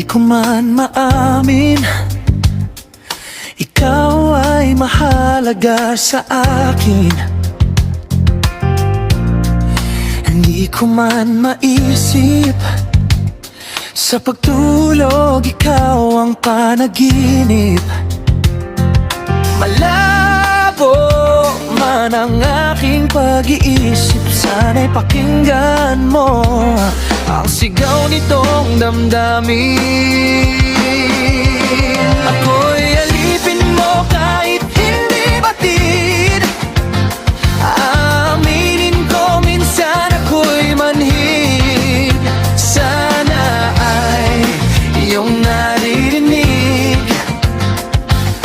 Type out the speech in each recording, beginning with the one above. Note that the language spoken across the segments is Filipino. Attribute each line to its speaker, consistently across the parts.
Speaker 1: ko man maamin, ikaw ay mahalaga sa akin. Hindi ko man maisip, sa pagtulog ikaw ang panaginip. Malabo man ang aking pag-iisip, sana'y pakinggan mo ang sigaw nitong damdamin. Ako'y alipin mo kahit hindi batid, aaminin ko minsan ako'y manhid. Sana ay iyong naririnig,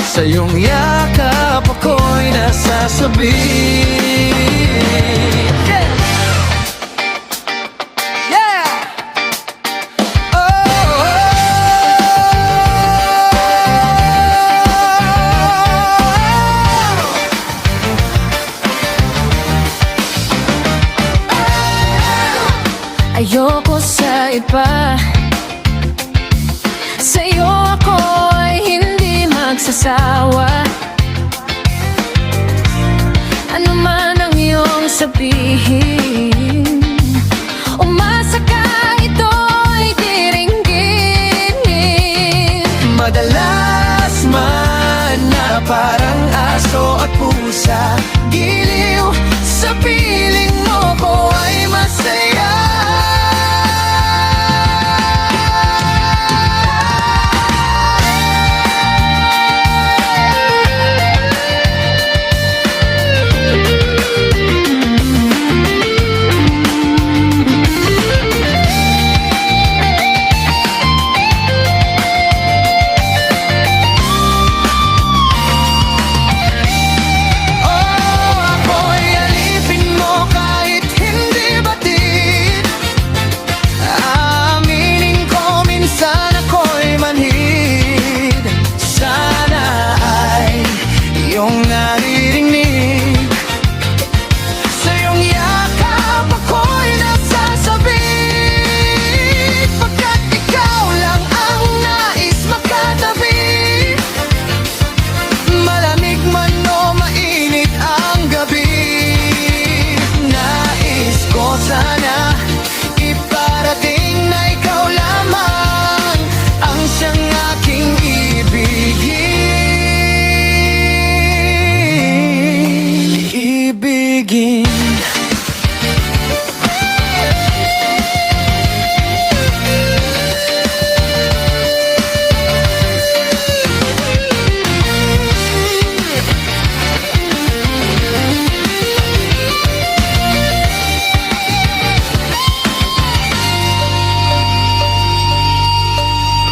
Speaker 1: sa iyong yakap ako'y nasasabi.
Speaker 2: Ayoko sa iba, sa'yo ako'y hindi magsasawa. Ano man ang iyong sabihin, umasa ka ito'y diringgin.
Speaker 1: Madalas man na parang aso at pusa, gilid